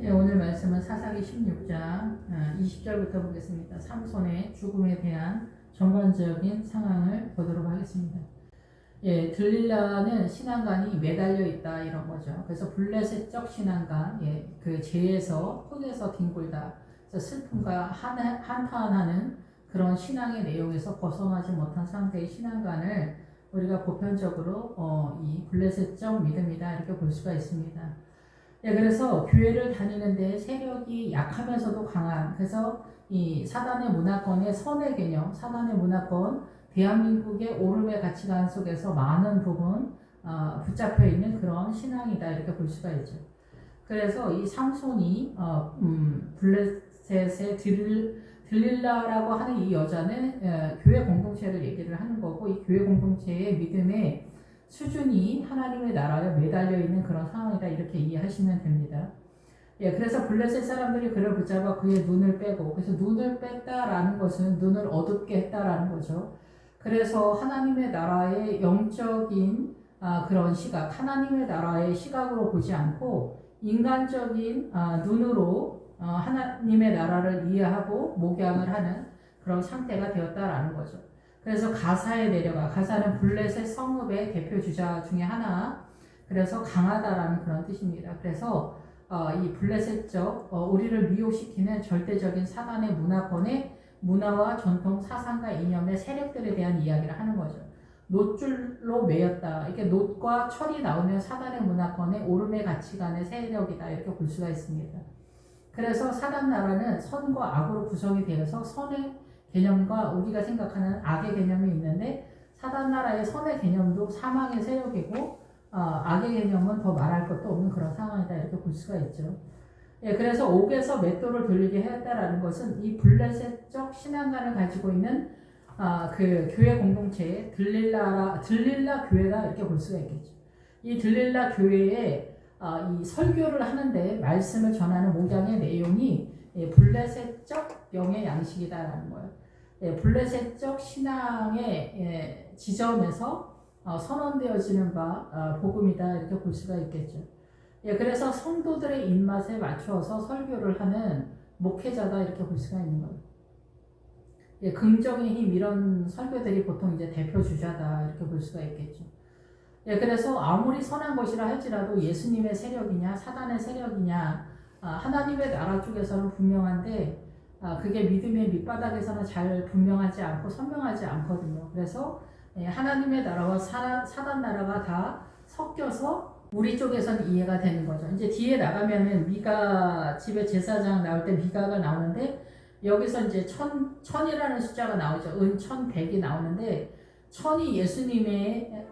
예, 오늘 말씀은 사사기 16장 20절부터 보겠습니다. 삼손의 죽음에 대한 전반적인 상황을 보도록 하겠습니다. 예, 들릴라는 신앙관이 매달려 있다 이런 거죠. 그래서 블레셋적 신앙관, 예, 그 죄에서 흙에서 뒹굴다, 그래서 슬픔과 한탄하는 그런 신앙의 내용에서 벗어나지 못한 상태의 신앙관을 우리가 보편적으로 이 블레셋적 믿음이다 이렇게 볼 수가 있습니다. 예, 그래서 교회를 다니는데 세력이 약하면서도 강한, 그래서 이 사단의 문화권의 선의 개념, 사단의 문화권, 대한민국의 오름의 가치관 속에서 많은 부분 붙잡혀 있는 그런 신앙이다 이렇게 볼 수가 있죠. 그래서 이 삼손이 블레셋의 들릴라라고 하는 이 여자는 교회 공동체를 얘기를 하는 거고, 이 교회 공동체의 믿음의 수준이 하나님의 나라에 매달려 있는 그런 상황이다 이렇게 이해하시면 됩니다. 예, 그래서 블레셋 사람들이 그를 붙잡아 그의 눈을 빼고, 그래서 눈을 뺐다라는 것은 눈을 어둡게 했다라는 거죠. 그래서 하나님의 나라의 영적인 그런 시각, 하나님의 나라의 시각으로 보지 않고 인간적인 눈으로 하나님의 나라를 이해하고 목양을 하는 그런 상태가 되었다라는 거죠. 그래서 가사에 내려가, 가사는 블레셋 성읍의 대표 주자 중에 하나, 그래서 강하다라는 그런 뜻입니다. 그래서 이 블레셋적 우리를 미혹시키는 절대적인 사단의 문화권의 문화와 전통, 사상과 이념의 세력들에 대한 이야기를 하는 거죠. 놋줄로 매였다. 이렇게 놋과 철이 나오면 사단의 문화권의 오름의 가치관의 세력이다 이렇게 볼 수가 있습니다. 그래서 사단 나라는 선과 악으로 구성이 되어서 선의 개념과 우리가 생각하는 악의 개념이 있는데, 사단 나라의 선의 개념도 사망의 세력이고 악의 개념은 더 말할 것도 없는 그런 상황이다 이렇게 볼 수가 있죠. 예, 그래서 옥에서 맷돌을 돌리게 했다라는 것은 이 블레셋적 신앙관을 가지고 있는 그 교회 공동체의 들릴라 교회다 이렇게 볼 수가 있겠죠. 이 들릴라 교회에 이 설교를 하는데 말씀을 전하는 목양의 내용이 블레셋적 영의 양식이다라는 거예요. 블레셋적 신앙의 지점에서 선언되어지는 바 복음이다 이렇게 볼 수가 있겠죠. 그래서 성도들의 입맛에 맞추어서 설교를 하는 목회자다 이렇게 볼 수가 있는 거예요. 긍정의 힘 이런 설교들이 보통 이제 대표 주자다 이렇게 볼 수가 있겠죠. 그래서 아무리 선한 것이라 할지라도 예수님의 세력이냐 사단의 세력이냐 하나님의 나라 쪽에서는 분명한데 그게 믿음의 밑바닥에서는 잘 분명하지 않고 선명하지 않거든요. 그래서 하나님의 나라와 사단 나라가 다 섞여서 우리 쪽에서는 이해가 되는 거죠. 이제 뒤에 나가면은 미가 집에 제사장 나올 때 미가가 나오는데, 여기서 이제 천이라는 숫자가 나오죠. 천백이 나오는데, 천이 예수님의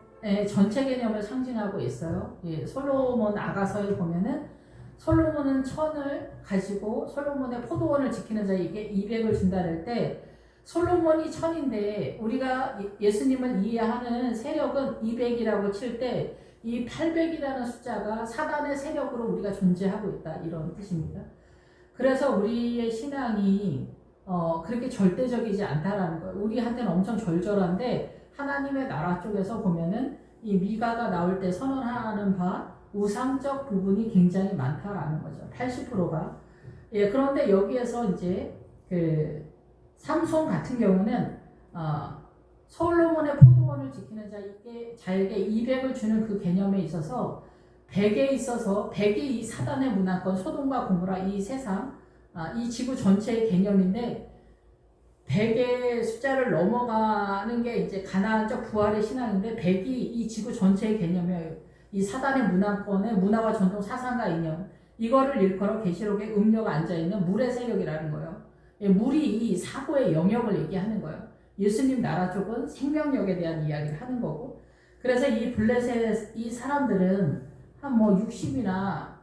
전체 개념을 상징하고 있어요. 솔로몬 아가서에 보면은 솔로몬은 천을 가지고 솔로몬의 포도원을 지키는 자에게 200을 준다 할 때, 솔로몬이 천인데 우리가 예수님을 이해하는 세력은 200이라고 칠 때 이 800이라는 숫자가 사단의 세력으로 우리가 존재하고 있다 이런 뜻입니다. 그래서 우리의 신앙이 그렇게 절대적이지 않다라는 거예요. 우리한테는 엄청 절절한데 하나님의 나라 쪽에서 보면은 이 미가가 나올 때 선언하는 바 우상적 부분이 굉장히 많다라는 거죠. 80%가. 그런데 여기에서 이제 그 삼손 같은 경우는 솔로몬의 포도원을 지키는 자에게 200을 주는 그 개념에 있어서 100에 있어서 100이 이 사단의 문화권, 소돔과 고모라 이 세상, 이 지구 전체의 개념인데 100의 숫자를 넘어가는 게 이제 가나안적 부활의 신앙인데 100이 이 지구 전체의 개념이에요. 이 사단의 문화권의 문화와 전통, 사상과 이념, 이거를 일컬어 계시록에 음료가 앉아있는 물의 세력이라는 거예요. 물이 이 사고의 영역을 얘기하는 거예요. 예수님 나라 쪽은 생명력에 대한 이야기를 하는 거고, 그래서 이 블레셋 이 사람들은 한 60이나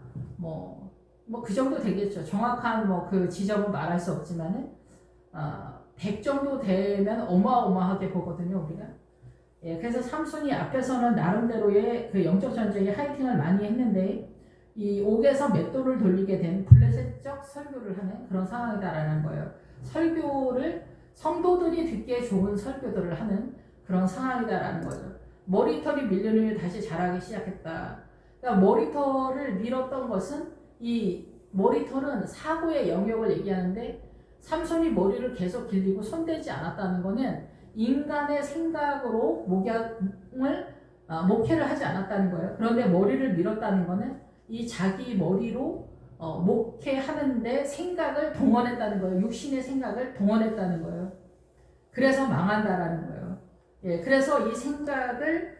그 정도 되겠죠. 정확한 그 지점은 말할 수 없지만은 100 정도 되면 어마어마하게 보거든요, 우리가. 그래서 삼손이 앞에서는 나름대로의 그 영적 전쟁에 하이팅을 많이 했는데, 이 옥에서 맷돌을 돌리게 된 블레셋적 설교를 하는 그런 상황이다라는 거예요. 설교를 성도들이 듣기에 좋은 설교들을 하는 그런 상황이다라는 거죠. 머리털이 밀려누며 다시 자라기 시작했다. 그러니까 머리털을 밀었던 것은 이 머리털은 사고의 영역을 얘기하는데 삼손이 머리를 계속 길리고 손대지 않았다는 것은 인간의 생각으로 목회를 하지 않았다는 거예요. 그런데 머리를 밀었다는 것은 이 자기 머리로 목회하는데 생각을 동원했다는 거예요. 육신의 생각을 동원했다는 거예요. 그래서 망한다라는 거예요. 예, 그래서 이 생각을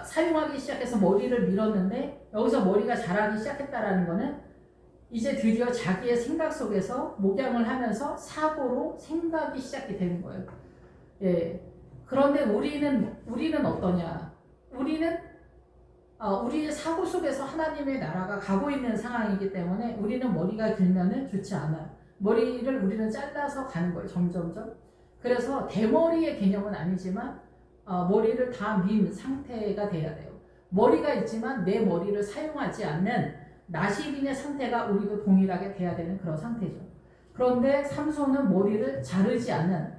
사용하기 시작해서 머리를 밀었는데 여기서 머리가 자라기 시작했다라는 것은 이제 드디어 자기의 생각 속에서 목양을 하면서 사고로 생각이 시작이 되는 거예요. 예. 그런데 우리는 어떠냐? 우리의 사고 속에서 하나님의 나라가 가고 있는 상황이기 때문에 우리는 머리가 길면은 좋지 않아요. 머리를 우리는 잘라서 가는 거예요. 점점점. 그래서 대머리의 개념은 아니지만 머리를 다 민 상태가 돼야 돼요. 머리가 있지만 내 머리를 사용하지 않는 나시린의 상태가 우리도 동일하게 돼야 되는 그런 상태죠. 그런데 삼손은 머리를 자르지 않는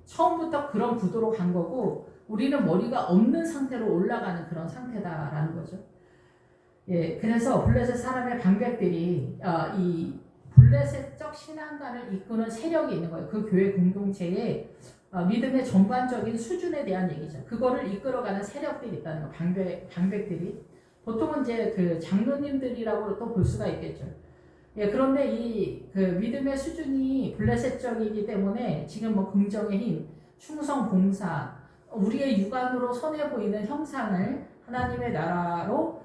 처음부터 그런 구도로 간 거고 우리는 머리가 없는 상태로 올라가는 그런 상태다라는 거죠. 예, 그래서 블레셋 사람의 방백들이 이 블레셋적 신앙관을 이끄는 세력이 있는 거예요. 그 교회 공동체에 믿음의 전반적인 수준에 대한 얘기죠. 그거를 이끌어가는 세력들이 있다는 거, 방백들이. 보통은 이제 그 장로님들이라고 또 볼 수가 있겠죠. 예, 그런데 이 그 믿음의 수준이 블레셋적이기 때문에 지금 뭐 긍정의 힘, 충성, 봉사, 우리의 육안으로 선해 보이는 형상을 하나님의 나라로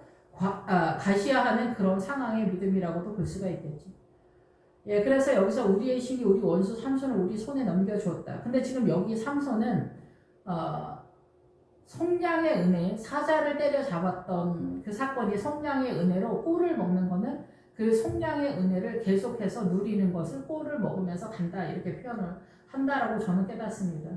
가시화하는 그런 상황의 믿음이라고도 볼 수가 있겠죠. 예, 그래서 여기서 우리의 신이 우리 원수 삼손을 우리 손에 넘겨주었다. 근데 지금 여기 삼손은 속량의 은혜, 사자를 때려잡았던 그 사건이 속량의 은혜로 꼴을 먹는 거는 그 속량의 은혜를 계속해서 누리는 것을 꼴을 먹으면서 간다 이렇게 표현을 한다라고 저는 깨닫습니다.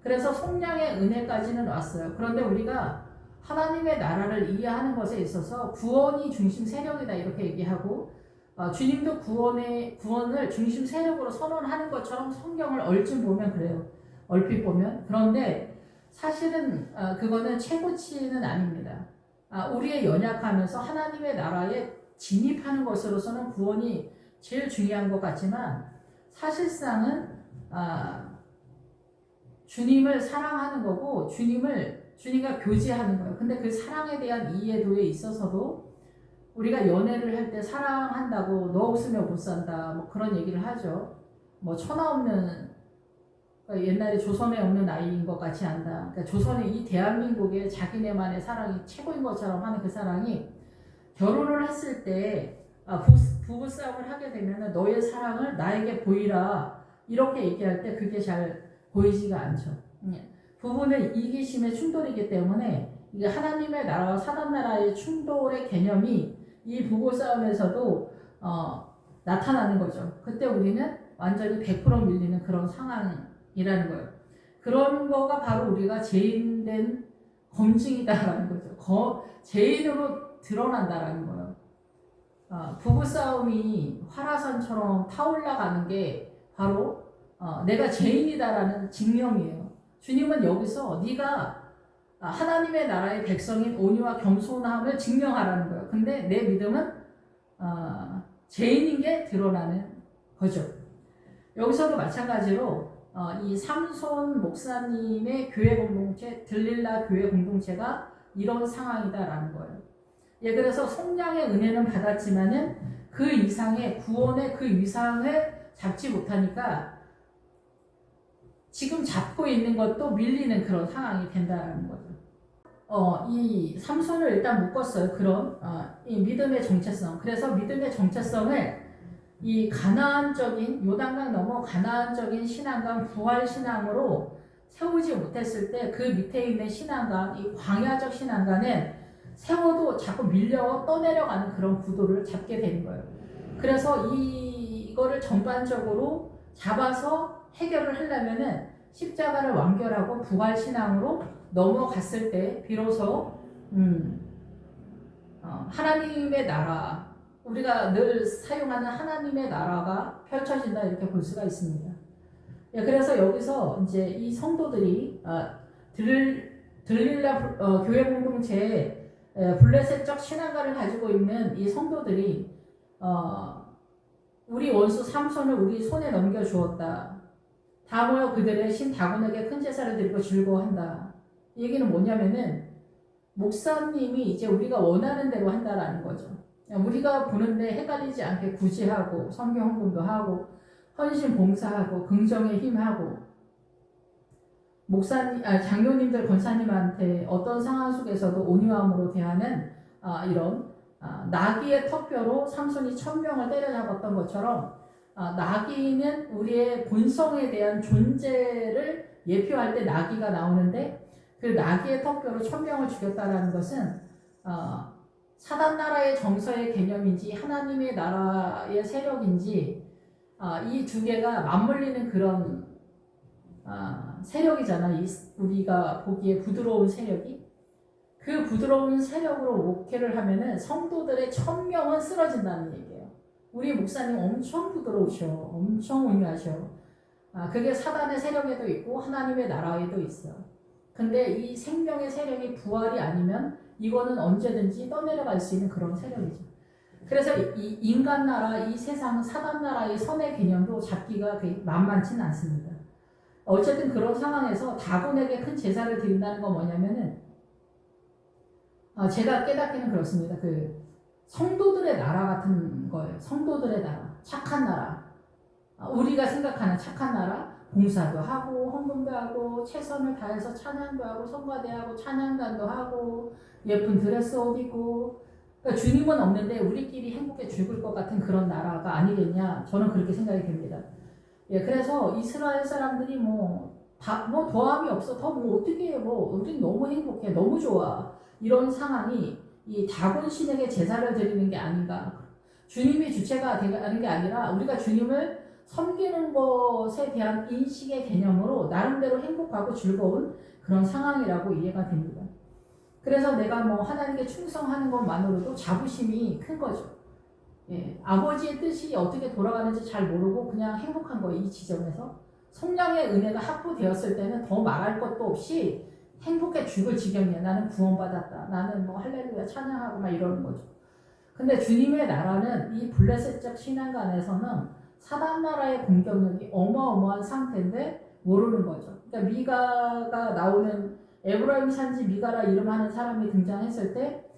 그래서 속량의 은혜까지는 왔어요. 그런데 우리가 하나님의 나라를 이해하는 것에 있어서 구원이 중심 세력이다 이렇게 얘기하고 주님도 구원을 중심 세력으로 선언하는 것처럼 성경을 얼핏 보면 그래요. 얼핏 보면. 그런데 사실은 그거는 최고치는 아닙니다. 우리의 연약하면서 하나님의 나라에 진입하는 것으로서는 구원이 제일 중요한 것 같지만 사실상은 주님을 사랑하는 거고 주님과 교제하는 거예요. 근데 그 사랑에 대한 이해도에 있어서도 우리가 연애를 할 때 사랑한다고 너 없으면 못 산다 뭐 그런 얘기를 하죠. 뭐 천하 없는 그러니까 옛날에 조선에 없는 아이인 것 같이 한다. 그러니까 조선의 이 대한민국의 자기네만의 사랑이 최고인 것처럼 하는 그 사랑이 결혼을 했을 때 부부싸움을 하게 되면 너의 사랑을 나에게 보이라 이렇게 얘기할 때 그게 잘 보이지가 않죠. 부부는 이기심의 충돌이기 때문에 이게 하나님의 나라와 사단나라의 충돌의 개념이 이 부부싸움에서도 나타나는 거죠. 그때 우리는 완전히 100% 밀리는 그런 상황이라는 거예요. 그런 거가 바로 우리가 죄인된 검증이다라는 거죠. 죄인으로 드러난다라는 거예요. 부부싸움이 활화산처럼 타올라가는 게 바로 내가 죄인이다라는 증명이에요. 주님은 여기서 네가 하나님의 나라의 백성인 온유와 겸손함을 증명하라는 거예요. 근데 내 믿음은 죄인인 게 드러나는 거죠. 여기서도 마찬가지로 이 삼손 목사님의 교회 공동체, 들릴라 교회 공동체가 이런 상황이다라는 거예요. 예, 그래서 속량의 은혜는 받았지만은 그 이상의 구원의 그 위상을 잡지 못하니까 지금 잡고 있는 것도 밀리는 그런 상황이 된다는 거죠. 이 삼손을 일단 묶었어요. 그런 이 믿음의 정체성. 그래서 믿음의 정체성을 이 가나안적인 요단강 넘어 가나안적인 신앙과 부활 신앙으로 세우지 못했을 때 그 밑에 있는 신앙과 이 광야적 신앙과는 세워도 자꾸 밀려 떠내려가는 그런 구도를 잡게 되는 거예요. 그래서 이거를 전반적으로 잡아서 해결을 하려면은 십자가를 완결하고 부활 신앙으로 넘어갔을 때 비로소 하나님의 나라, 우리가 늘 사용하는 하나님의 나라가 펼쳐진다 이렇게 볼 수가 있습니다. 예, 그래서 여기서 이제 이 성도들이 들릴라 교회 공동체에 블레셋적 신앙가를 가지고 있는 이 성도들이 우리 원수 삼손을 우리 손에 넘겨주었다. 다 모여 그들의 신 다곤에게 큰 제사를 드리고 즐거워한다. 이 얘기는 뭐냐면은 목사님이 이제 우리가 원하는 대로 한다라는 거죠. 우리가 보는데 헷갈리지 않게 구제하고 성경 헌금도 하고 헌신 봉사하고 긍정의 힘하고 장로님들 권사님한테 어떤 상황 속에서도 온유함으로 대하는 이런 나귀의 턱뼈로 삼손이 1000명을 때려잡았던 것처럼 나귀는 우리의 본성에 대한 존재를 예표할 때 나귀가 나오는데 그 나귀의 턱뼈로 1000명을 죽였다라는 것은 사단 나라의 정서의 개념인지 하나님의 나라의 세력인지 이 두 개가 맞물리는 그런 세력이잖아. 우리가 보기에 부드러운 세력이. 그 부드러운 세력으로 목회를 하면은 성도들의 1000명은 쓰러진다는 얘기예요. 우리 목사님 엄청 부드러우셔. 엄청 온유하셔. 그게 사단의 세력에도 있고 하나님의 나라에도 있어. 근데 이 생명의 세력이 부활이 아니면 이거는 언제든지 떠내려갈 수 있는 그런 세력이죠. 그래서 이 인간 나라, 이 세상 사단 나라의 선의 개념도 잡기가 만만치는 않습니다. 어쨌든 그런 상황에서 다곤에게 큰 제사를 드린다는 건 뭐냐면은 제가 깨닫기는 그렇습니다. 그 성도들의 나라 같은 거예요. 성도들의 나라, 착한 나라, 우리가 생각하는 착한 나라, 봉사도 하고 헌금도 하고 최선을 다해서 찬양도 하고 성가대하고 찬양단도 하고 예쁜 드레스 옷 입고 그러니까 주님은 없는데 우리끼리 행복해 죽을 것 같은 그런 나라가 아니겠냐. 저는 그렇게 생각이 됩니다. 그래서 이스라엘 사람들이 더함이 없어. 더 어떻게 해. 우린 너무 행복해. 너무 좋아. 이런 상황이 이 다곤 신에게 제사를 드리는 게 아닌가. 주님이 주체가 되는 게 아니라 우리가 주님을 섬기는 것에 대한 인식의 개념으로 나름대로 행복하고 즐거운 그런 상황이라고 이해가 됩니다. 그래서 내가 하나님께 충성하는 것만으로도 자부심이 큰 거죠. 아버지의 뜻이 어떻게 돌아가는지 잘 모르고 그냥 행복한 거예요. 이 지점에서. 성령의 은혜가 확보되었을 때는 더 말할 것도 없이 행복해 죽을 지경이야. 나는 구원받았다. 나는 할렐루야 찬양하고 막 이러는 거죠. 근데 주님의 나라는 이 블레셋적 신앙관에서는 사단 나라의 공격력이 어마어마한 상태인데 모르는 거죠. 그러니까 미가가 나오는 에브라임 산지 미가라 이름하는 사람이 등장했을 때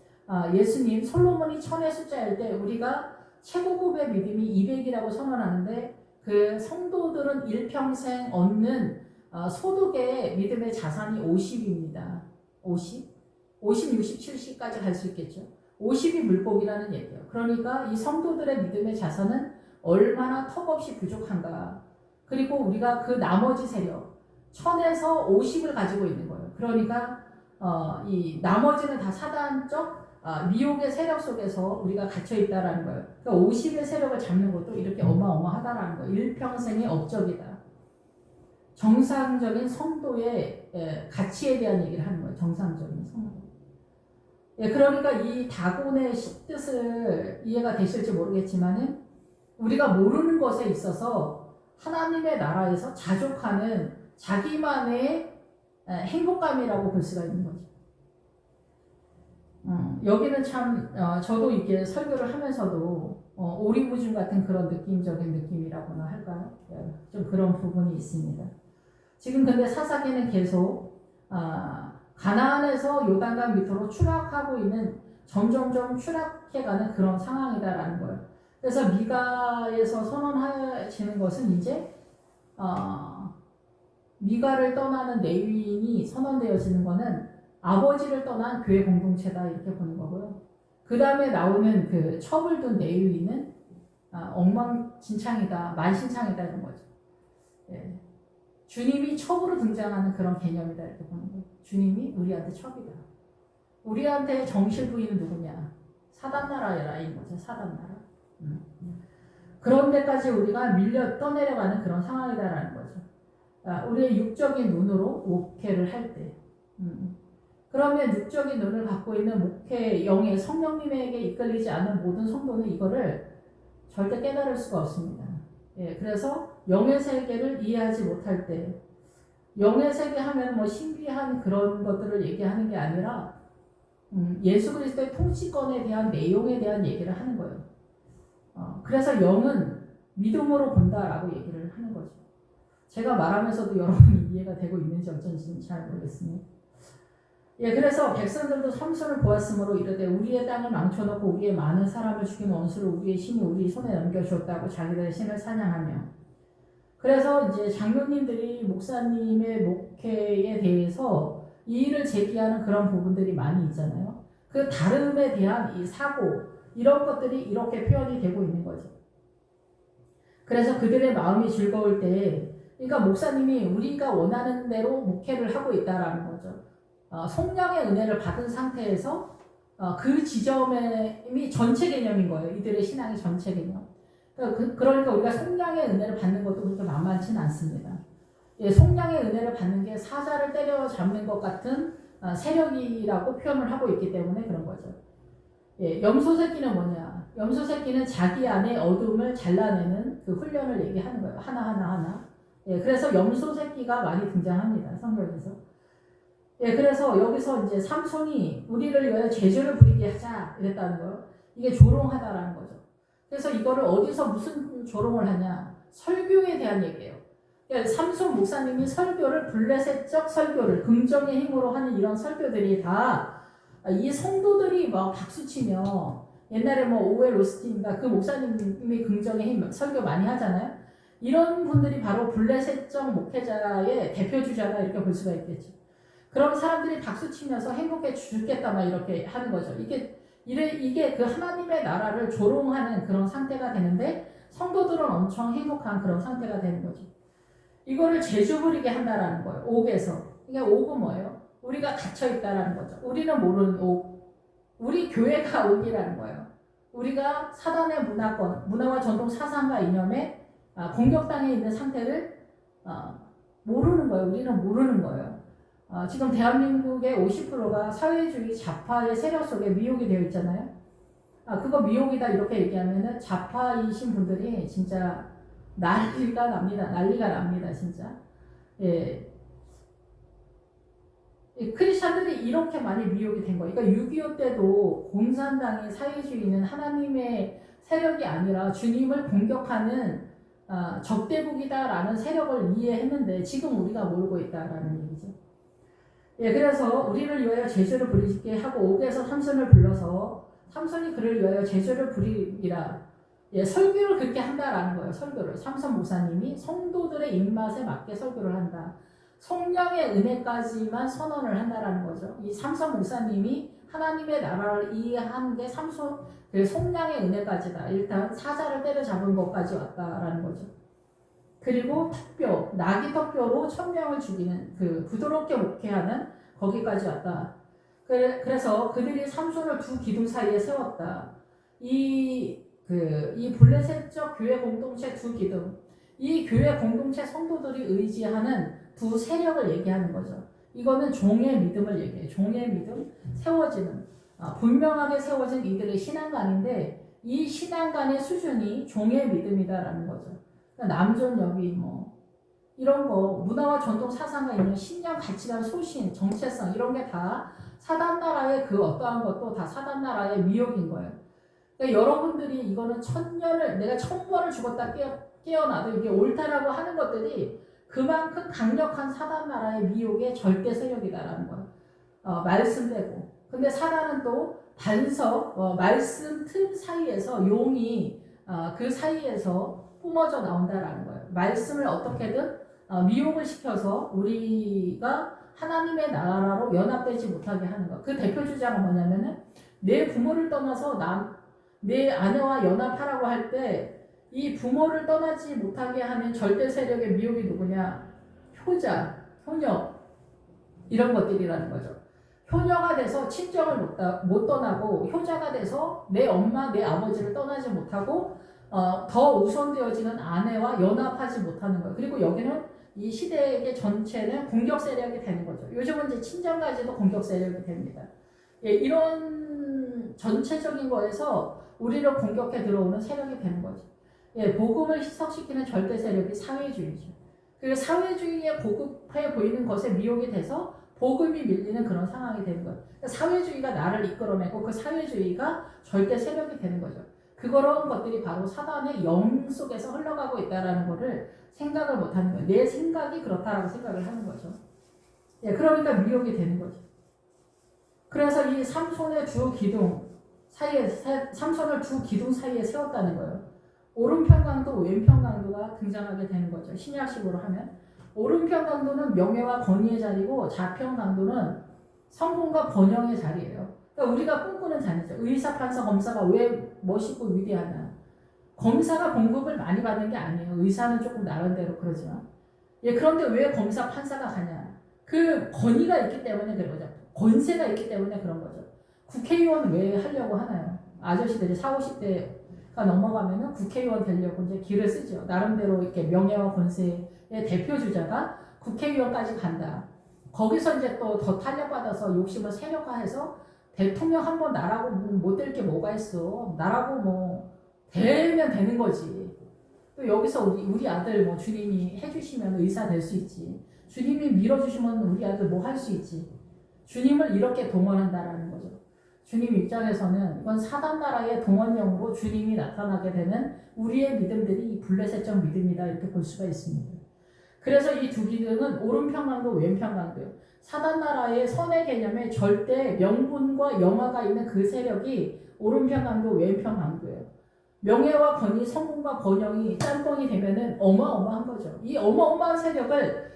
예수님 솔로몬이 1000의 숫자일 때 우리가 최고급의 믿음이 200이라고 선언하는데 그 성도들은 일평생 얻는 소득의 믿음의 자산이 50입니다. 50? 50, 60, 70까지 갈 수 있겠죠. 50이 물복이라는 얘기예요. 그러니까 이 성도들의 믿음의 자산은 얼마나 턱없이 부족한가. 그리고 우리가 그 나머지 세력 1000에서 50을 가지고 있는 거예요. 그러니까 이 나머지는 다 사단적 미혹의 세력 속에서 우리가 갇혀 있다라는 거예요. 그러니까 50의 세력을 잡는 것도 이렇게 어마어마하다라는 거예요. 일평생의 업적이다. 정상적인 성도의 가치에 대한 얘기를 하는 거예요. 정상적인 성도. 그러니까 이 다곤의 뜻을 이해가 되실지 모르겠지만은 우리가 모르는 것에 있어서 하나님의 나라에서 자족하는 자기만의 행복감이라고 볼 수가 있는 거죠. 여기는 참 저도 이게 설교를 하면서도 오리무중 같은 그런 느낌적인 느낌이라고나 할까요? 좀 그런 부분이 있습니다. 지금 근데 사사기는 계속 가나안에서 요단강 밑으로 추락하고 있는 점점점 추락해가는 그런 상황이다라는 거예요. 그래서 미가에서 선언하시는 것은 이제 미가를 떠나는 레위인이 선언되어지는 것은 아버지를 떠난 교회 공동체다 이렇게 보는 거고요. 그 다음에 나오는 그 첩을 둔 레위인은 엉망진창이다, 만신창이다 이런 거죠. 주님이 첩으로 등장하는 그런 개념이다 이렇게 보는 거예요. 주님이 우리한테 첩이다. 우리한테 정실 부인은 누구냐? 사단 나라라인 거죠. 사단 나라. 그런 데까지 우리가 밀려 떠내려가는 그런 상황이다라는 거죠. 우리의 육적인 눈으로 목회를 할 때. 그러면 육적인 눈을 갖고 있는 목회 영의 성령님에게 이끌리지 않는 모든 성도는 이거를 절대 깨달을 수가 없습니다. 그래서 영의 세계를 이해하지 못할 때, 영의 세계 하면 신비한 그런 것들을 얘기하는 게 아니라 예수 그리스도의 통치권에 대한 내용에 대한 얘기를 하는 거예요. 그래서 영은 믿음으로 본다라고 얘기를 하는 거죠. 제가 말하면서도 여러분이 이해가 되고 있는지 어쩐지 잘 모르겠습니다. 예, 그래서 백성들도 삼손을 보았으므로 이르되 우리의 땅을 망쳐놓고 우리의 많은 사람을 죽인 원수를 우리의 신이 우리 손에 넘겨주었다고 자기들의 신을 찬양하며, 그래서 이제 장로님들이 목사님의 목회에 대해서 이의를 제기하는 그런 부분들이 많이 있잖아요. 그 다름에 대한 이 사고, 이런 것들이 이렇게 표현이 되고 있는 거죠. 그래서 그들의 마음이 즐거울 때, 그러니까 목사님이 우리가 원하는 대로 목회를 하고 있다라는 거죠. 성령의 은혜를 받은 상태에서 그 지점이 전체 개념인 거예요. 이들의 신앙이 전체 개념. 그러니까 우리가 성령의 은혜를 받는 것도 그렇게 만만치는 않습니다. 예, 성령의 은혜를 받는 게 사자를 때려잡는 것 같은 세력이라고 표현을 하고 있기 때문에 그런 거죠. 예, 염소 새끼는 뭐냐? 염소 새끼는 자기 안에 어둠을 잘라내는 그 훈련을 얘기하는 거예요. 하나. 예, 그래서 염소 새끼가 많이 등장합니다. 성경에서. 예, 그래서 여기서 이제 삼손이 우리를 위하여 제주를 부리게 하자 이랬다는 거예요. 이게 조롱하다라는 거죠. 그래서 이거를 어디서 무슨 조롱을 하냐? 설교에 대한 얘기예요. 그러니까 삼손 목사님이 설교를 블레셋적 설교를 긍정의 힘으로 하는 이런 설교들이 다 이 성도들이 막 박수치며, 옛날에 뭐 오웰 로스틴인가 그 목사님이 긍정의 힘 설교 많이 하잖아요. 이런 분들이 바로 블레셋적 목회자의 대표주자다 이렇게 볼 수가 있겠죠. 그럼 사람들이 박수치면서 행복해 죽겠다 막 이렇게 하는 거죠. 이게 그 하나님의 나라를 조롱하는 그런 상태가 되는데 성도들은 엄청 행복한 그런 상태가 되는 거죠. 이거를 제주 부리게 한다라는 거예요. 옥에서. 이게 옥은 뭐예요? 우리가 갇혀있다라는 거죠. 우리는 모르는 옥. 우리 교회가 옥이라는 거예요. 우리가 사단의 문화와 전통 사상과 이념에 공격당해 있는 상태를 모르는 거예요. 우리는 모르는 거예요. 지금 대한민국의 50%가 사회주의 좌파의 세력 속에 미혹이 되어 있잖아요. 그거 미혹이다 이렇게 얘기하면은 좌파이신 분들이 진짜 난리가 납니다, 진짜. 예. 크리스찬들이 이렇게 많이 미혹이 된 거예요. 그러니까 6.25 때도 공산당의 사회주의는 하나님의 세력이 아니라 주님을 공격하는 적대국이다라는 세력을 이해했는데 지금 우리가 모르고 있다라는 얘기죠. 예, 그래서 우리를 위하여 제주를 부리게 하고 옥에서 삼손을 불러서 삼손이 그를 위하여 제주를 부리리라. 예, 설교를 그렇게 한다라는 거예요. 설교를 삼손 목사님이 성도들의 입맛에 맞게 설교를 한다. 성령의 은혜까지만 선언을 한다라는 거죠. 이 삼손 목사님이 하나님의 나라를 이해한 게 그 성령의 은혜까지다. 일단 사자를 때려잡은 것까지 왔다라는 거죠. 그리고 턱뼈, 나귀 턱뼈로 1000명을 죽이는 그 부드럽게 목회하는 거기까지 왔다. 그래서 그들이 삼손을 두 기둥 사이에 세웠다. 이 블레셋적 교회 공동체 두 기둥, 이 교회 공동체 성도들이 의지하는 두 세력을 얘기하는 거죠. 이거는 종의 믿음을 얘기해요. 종의 믿음, 세워지는, 분명하게 세워진 이들의 신앙관인데 이 신앙관의 수준이 종의 믿음이다라는 거죠. 남존 여기 뭐 이런 거 문화와 전통 사상과 있는 신념, 가치관, 소신, 정체성 이런 게 다 사단 나라의 그 어떠한 것도 다 사단 나라의 미혹인 거예요. 그러니까 여러분들이 이거는 1000년을 내가 1000번을 죽었다 깨어나도 이게 옳다라고 하는 것들이 그만큼 강력한 사단 나라의 미혹의 절대 세력이다라는 거예요. 말씀되고. 근데 사단은 또 반석, 말씀 틈 사이에서 용이 그 사이에서 뿜어져 나온다라는 거예요. 말씀을 어떻게든 미혹을 시켜서 우리가 하나님의 나라로 연합되지 못하게 하는 거. 그 대표 주자가 뭐냐면은 내 부모를 떠나서 내 아내와 연합하라고 할 때 이 부모를 떠나지 못하게 하는 절대 세력의 미혹이 누구냐? 효자, 효녀 이런 것들이라는 거죠. 효녀가 돼서 친정을 못 떠나고 효자가 돼서 내 엄마, 내 아버지를 떠나지 못하고 더 우선되어지는 아내와 연합하지 못하는 거예요. 그리고 여기는 이 시대의 전체는 공격 세력이 되는 거죠. 요즘은 이제 친정까지도 공격 세력이 됩니다. 예, 이런 전체적인 거에서 우리를 공격해 들어오는 세력이 되는 거죠. 예, 복음을 희석시키는 절대 세력이 사회주의죠. 그리고 사회주의에 고급해 보이는 것에 미혹이 돼서 복음이 밀리는 그런 상황이 되는 거예요. 그러니까 사회주의가 나를 이끌어내고 그 사회주의가 절대 세력이 되는 거죠. 그런 것들이 바로 사단의 영 속에서 흘러가고 있다라는 것을 생각을 못하는 거예요. 내 생각이 그렇다라고 생각을 하는 거죠. 예, 그러니까 미혹이 되는 거죠. 그래서 이 삼손의 두 기둥 사이에, 삼손을 두 기둥 사이에 세웠다는 거예요. 오른편 강도, 왼편 강도가 등장하게 되는 거죠. 신약식으로 하면. 오른편 강도는 명예와 권위의 자리고 좌편 강도는 성공과 번영의 자리예요. 그러니까 우리가 꿈꾸는 자리죠. 의사, 판사, 검사가 왜 멋있고 위대하냐. 검사가 봉급을 많이 받는 게 아니에요. 의사는 조금 나름대로 그러지만. 예, 그런데 왜 검사, 판사가 가냐. 그 권위가 있기 때문에 그런 거죠. 권세가 있기 때문에 그런 거죠. 국회의원 왜 하려고 하나요? 아저씨들이 40, 50대가 넘어가면은 국회의원 되려고 이제 길을 쓰죠. 나름대로 이렇게 명예와 권세의 대표주자가 국회의원까지 간다. 거기서 이제 또 더 탄력받아서 욕심을 세력화해서 대통령 한번 나라고 못 될 게 뭐가 있어. 나라고 뭐 되면 되는 거지. 또 여기서 우리 아들 뭐 주님이 해주시면 의사 될 수 있지. 주님이 밀어주시면 우리 아들 뭐 할 수 있지. 주님을 이렇게 동원한다라는 거죠. 주님 입장에서는 이건 사단 나라의 동원령으로 주님이 나타나게 되는 우리의 믿음들이 블레셋적 믿음이다 이렇게 볼 수가 있습니다. 그래서 이 두 기둥은 오른편 강도, 왼편 강도예요. 사단 나라의 선의 개념에 절대 명분과 영화가 있는 그 세력이 오른편 강도, 왼편 강도예요. 명예와 권위, 성공과 번영이 짬뽕이 되면은 어마어마한 거죠. 이 어마어마한 세력을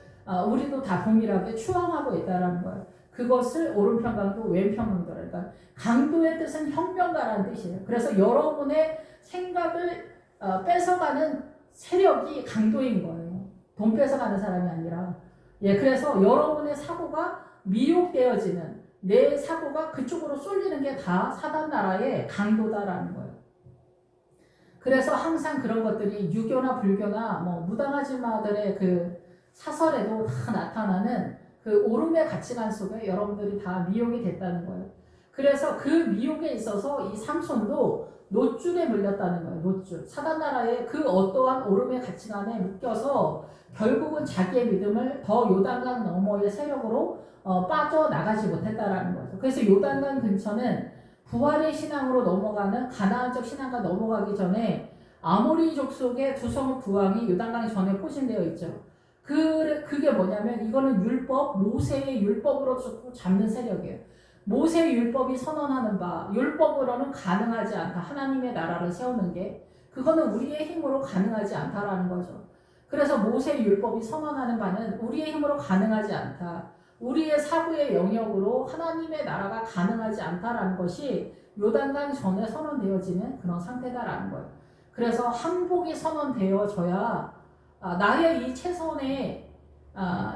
우리도 다 동일하게 추앙하고 있다는 거예요. 그것을 오른편 강도, 왼편 강도라. 그러니까 강도의 뜻은 혁명가라는 뜻이에요. 그래서 여러분의 생각을 뺏어가는 세력이 강도인 거예요. 돈 뺏어가는 사람이 아니라. 예, 그래서 여러분의 사고가 미혹되어지는 내 사고가 그쪽으로 쏠리는 게 다 사단 나라의 강도다라는 거예요. 그래서 항상 그런 것들이 유교나 불교나 뭐 무당아줌마들의 그 사설에도 다 나타나는 그 오름의 가치관 속에 여러분들이 다 미혹이 됐다는 거예요. 그래서 그 미혹에 있어서 이 삼손도 노줄에 물렸다는 거예요. 노줄. 사단 나라의 그 어떠한 오름의 가치관에 묶여서 결국은 자기의 믿음을 더 요단강 너머의 세력으로 빠져나가지 못했다라는 거죠. 그래서 요단강 근처는 부활의 신앙으로 넘어가는 가나안적 신앙과 넘어가기 전에 아모리족 속의 두 성읍 두 왕이 요단강 전에 포진되어 있죠. 그게 뭐냐면 이거는 율법, 모세의 율법으로 잡는 세력이에요. 모세의 율법이 선언하는 바, 율법으로는 가능하지 않다. 하나님의 나라를 세우는 게 그거는 우리의 힘으로 가능하지 않다라는 거죠. 그래서 모세의 율법이 선언하는 바는 우리의 힘으로 가능하지 않다. 우리의 사고의 영역으로 하나님의 나라가 가능하지 않다라는 것이 요단강 전에 선언되어지는 그런 상태다라는 거예요. 그래서 항복이 선언되어져야 나의 이 최선의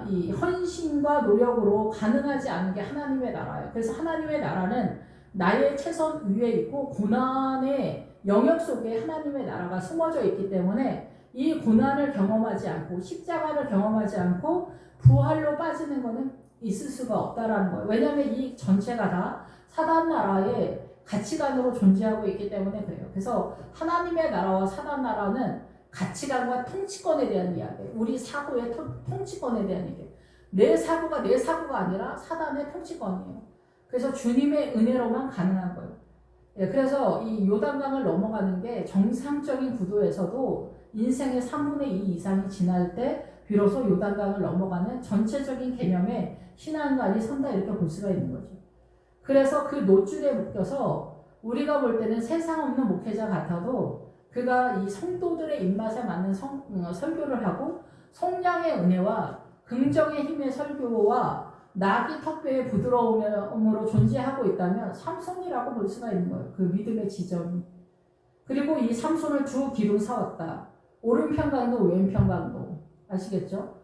이 헌신과 노력으로 가능하지 않은 게 하나님의 나라예요. 그래서 하나님의 나라는 나의 최선 위에 있고 고난의 영역 속에 하나님의 나라가 숨어져 있기 때문에 이 고난을 경험하지 않고 십자가를 경험하지 않고 부활로 빠지는 것은 있을 수가 없다라는 거예요. 왜냐하면 이 전체가 다 사단 나라의 가치관으로 존재하고 있기 때문에 그래요. 그래서 하나님의 나라와 사단 나라는 가치관과 통치권에 대한 이야기예요. 우리 사고의 통치권에 대한 얘기예요. 내 사고가 내 사고가 아니라 사단의 통치권이에요. 그래서 주님의 은혜로만 가능한 거예요. 예, 그래서 이 요단강을 넘어가는 게 정상적인 구도에서도 인생의 3분의 2 이상이 지날 때 비로소 요단강을 넘어가는 전체적인 개념의 신앙관이 선다 이렇게 볼 수가 있는 거죠. 그래서 그 노줄에 묶여서 우리가 볼 때는 세상 없는 목회자 같아도 그가 이 성도들의 입맛에 맞는 설교를 하고 성량의 은혜와 긍정의 힘의 설교와 낙이 턱뼈의 부드러움으로 존재하고 있다면 삼손이라고 볼 수가 있는 거예요. 그 믿음의 지점이. 그리고 이 삼손을 두 기둥 세웠다. 오른편 강도, 왼편 강도. 아시겠죠?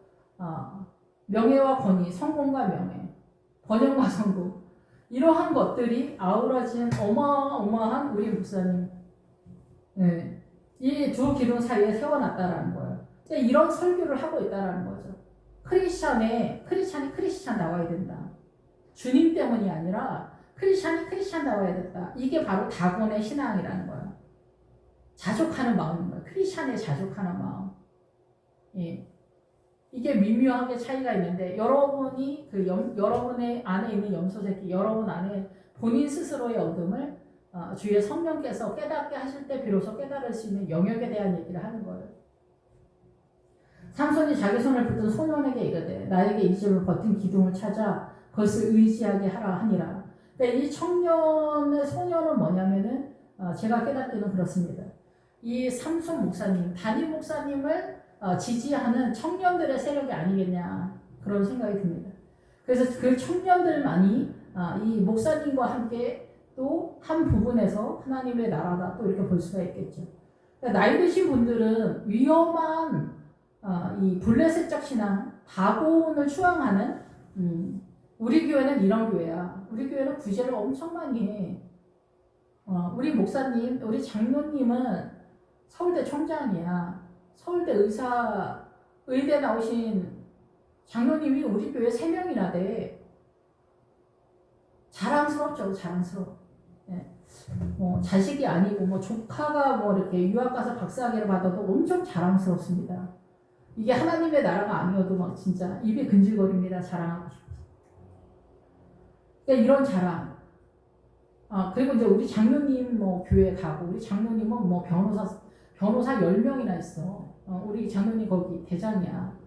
명예와 권위, 성공과 명예, 번영과 성공. 이러한 것들이 아우러진 어마어마한 우리 목사님. 네. 이 두 기둥 사이에 세워놨다라는 거예요. 이런 설교를 하고 있다라는 거죠. 크리스찬이 크리스찬 나와야 된다. 주님 때문이 아니라 크리스찬이 나와야 된다. 이게 바로 다곤의 신앙이라는 거예요. 자족하는 마음인 거예요. 크리스찬의 자족하는 마음. 예. 이게 미묘하게 차이가 있는데 여러분이 여러분의 안에 있는 염소새끼, 여러분 안에 본인 스스로의 어둠을 주의 성령께서 깨닫게 하실 때 비로소 깨달을 수 있는 영역에 대한 얘기를 하는 거예요. 삼손이 자기 손을 붙든 소년에게 이르되 나에게 이 집을 버틴 기둥을 찾아 그것을 의지하게 하라 하니라. 그러니까 이 청년의 소년은 뭐냐면은 제가 깨닫기는 그렇습니다. 이 삼손 목사님, 담임 목사님을 지지하는 청년들의 세력이 아니겠냐 그런 생각이 듭니다. 그래서 그 청년들만이 이 목사님과 함께 또 한 부분에서 하나님의 나라다 또 이렇게 볼 수가 있겠죠. 그러니까 나이 드신 분들은 위험한 이 블레셋적 신앙, 다곤을 추앙하는 우리 교회는 이런 교회야. 우리 교회는 구제를 엄청 많이 해. 우리 목사님, 우리 장로님은 서울대 총장이야. 서울대 의대 나오신 장로님이 우리 교회 3명이나 돼. 자랑스럽죠, 자랑스러워. 네. 자식이 아니고 조카가 이렇게 유학 가서 박사학위를 받아도 엄청 자랑스럽습니다. 이게 하나님의 나라가 아니어도 진짜 입이 근질거립니다. 자랑하고 싶어서. 그러니까 이런 자랑. 그리고 이제 우리 장로님 교회 가고 우리 장로님은 변호사 10명이나 있어. 우리 장로님 거기 대장이야.